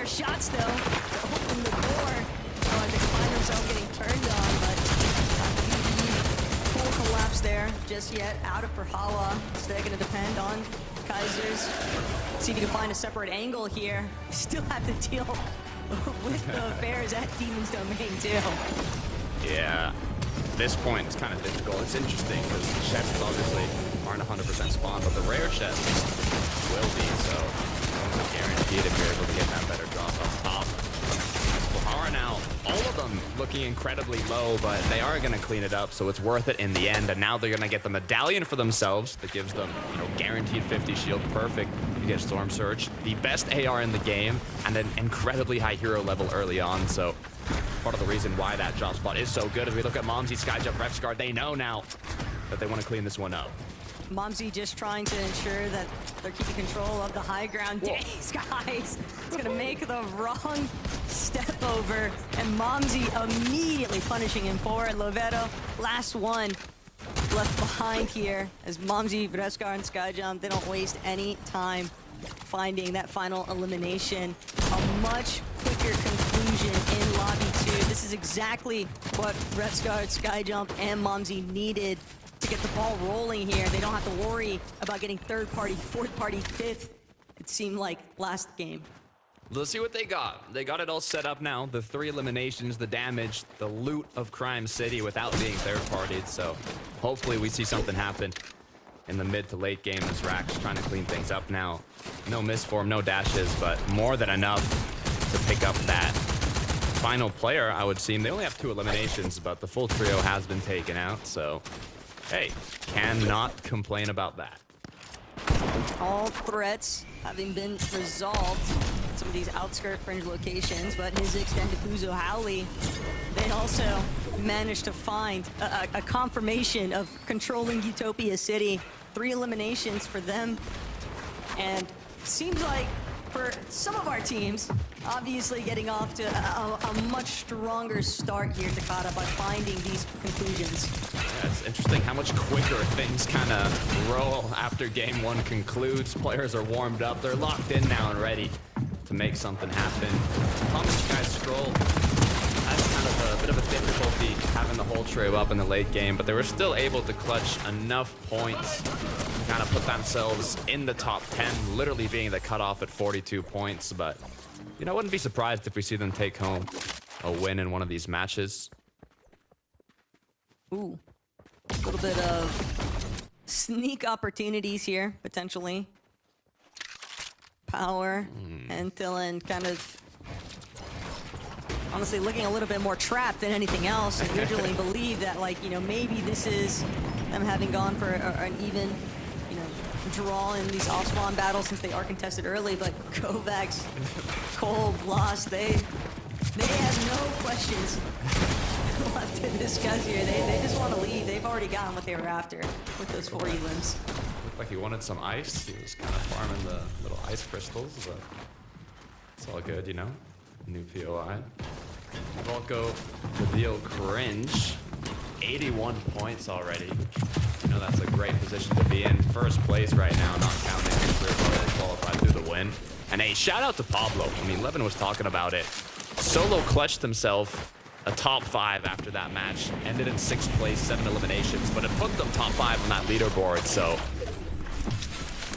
their shots, though, to open the door. Oh, they find themselves getting turned on, but full collapse there just yet. Out of Perhala. Still going to depend on Kaisers. See if you can find a separate angle here. Still have to deal with the affairs at Demon's Domain, too. Yeah, this point is kind of difficult. It's interesting because chests obviously aren't 100% spawned, but the rare chests will be, so almost guaranteed if you're able to get that better drop up top. Power now, all of them looking incredibly low, but they are going to clean it up, so it's worth it in the end. And now they're going to get the medallion for themselves that gives them, you know, guaranteed 50 shield, perfect. You get Storm Surge, the best AR in the game, and an incredibly high hero level early on. So part of the reason why that drop spot is so good as we look at Momsy, Skyjump, Refsguard, they know now that they want to clean this one up. Momsy just trying to ensure that they're keeping control of the high ground. Days, guys. It's going to make the wrong step over, and Momsy immediately punishing him for it. Lovetto, last one left behind here as Momsy, Refsguard, and Skyjump, they don't waste any time finding that final elimination. A much quicker conclusion in Lobby 2. This is exactly what Refsguard, Skyjump, and Momsy needed to get the ball rolling here. They don't have to worry about getting third party, fourth party, fifth. It seemed like last game. Let's see what they got. They got it all set up now. The 3 eliminations, the damage, the loot of Crime City without being third-partied. So hopefully we see something happen in the mid to late game as Rax trying to clean things up now. No misform, no dashes, but more than enough to pick up that final player, I would seem. They only have 2 eliminations, but the full trio has been taken out. So, hey, cannot complain about that. All threats having been resolved. Some of these outskirt fringe locations, but Nizix and Kuzo Howley, they also managed to find a confirmation of controlling Utopia City. 3 eliminations for them, and seems like for some of our teams, obviously getting off to a much stronger start here, Takada, by finding these conclusions. Yeah, it's interesting how much quicker things kind of roll after game 1 concludes. Players are warmed up, they're locked in now and ready to make something happen. Thomas, you guys scroll. That's kind of a bit of a difficulty having the whole trio up in the late game, but they were still able to clutch enough points to kind of put themselves in the top 10, literally being the cutoff at 42 points. But, you know, I wouldn't be surprised if we see them take home a win in one of these matches. Ooh, a little bit of sneak opportunities here, potentially. Power and Thielen kind of honestly looking a little bit more trapped than anything else. I originally believed that, like, you know, maybe this is them having gone for an even, you know, draw in these off-spawn battles since they are contested early, but Kovacs, Cole, Bloss, they have no questions left to discuss here. They just want to leave. They've already gotten what they were after with those 4 elims. Looked like he wanted some ice. He was kind of farming the little ice crystals, but it's all good, you know? New POI. Volko, Reveal, Cringe. 81 points already. You know, that's a great position to be in. First place right now, not counting the qualified through the win. And a shout out to Pablo. I mean, Levin was talking about it. Solo clutched himself a top 5 after that match. Ended in 6th place, 7 eliminations, but it put them top 5 on that leaderboard. So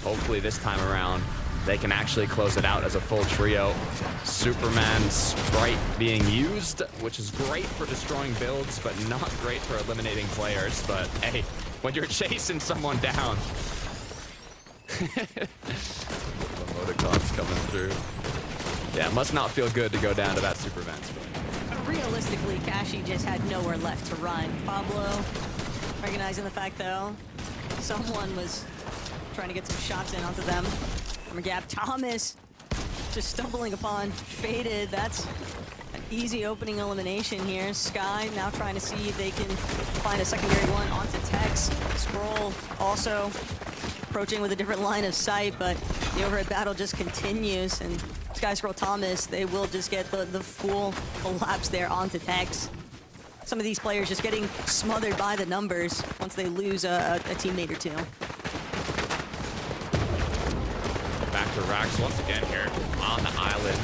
hopefully this time around, they can actually close it out as a full trio. Superman Sprite being used, which is great for destroying builds, but not great for eliminating players. But hey, when you're chasing someone down, emoticons coming through. Yeah, it must not feel good to go down to that Superman Sprite. Realistically, Kashi just had nowhere left to run. Pablo, recognizing the fact, though, someone was trying to get some shots in onto them. From a gap, Thomas just stumbling upon Faded. That's an easy opening elimination here. Sky now trying to see if they can find a secondary one onto Tex. Scroll also approaching with a different line of sight, but the overhead battle just continues, and Sky, Scroll, Thomas, they will just get the full collapse there onto Tex. Some of these players just getting smothered by the numbers once they lose a teammate or two. to Rax once again here on the island.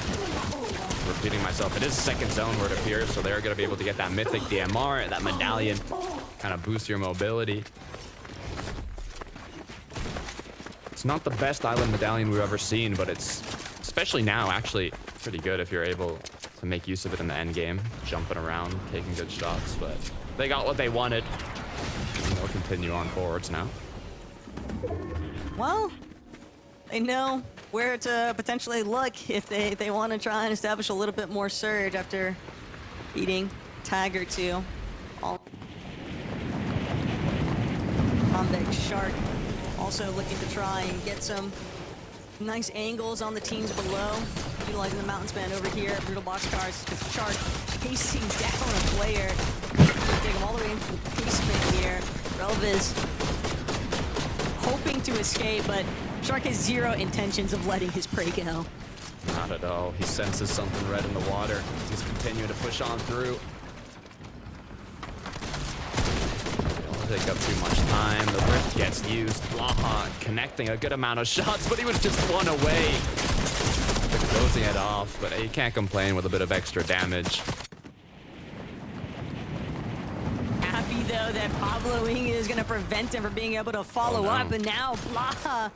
Repeating myself, it is second zone where it appears, so they're going to be able to get that mythic DMR, that medallion, kind of boost your mobility. It's not the best island medallion we've ever seen, but it's, especially now, actually pretty good if you're able to make use of it in the end game, jumping around, taking good shots. But they got what they wanted, and they'll continue on forwards now. Well, they know where to potentially look if they want to try and establish a little bit more surge after beating tag or two. Convex Shark also looking to try and get some nice angles on the teams below, utilizing the mountain span over here at Brutal Boxcars. Shark chasing down a player. Take him all the way into the basement here. Relvis hoping to escape, but Shark has zero intentions of letting his prey go. Not at all. He senses something red in the water. He's continuing to push on through. Don't take up too much time. The rift gets used. Blaha connecting a good amount of shots, but he was just one away. Closing it off, but he can't complain with a bit of extra damage. Happy though that Pablo Wing is going to prevent him from being able to follow up, and now Blaha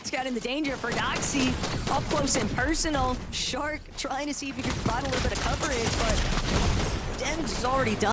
it's got into danger for Doxy. Up close and personal. Shark trying to see if he can provide a little bit of coverage, but damage is already done.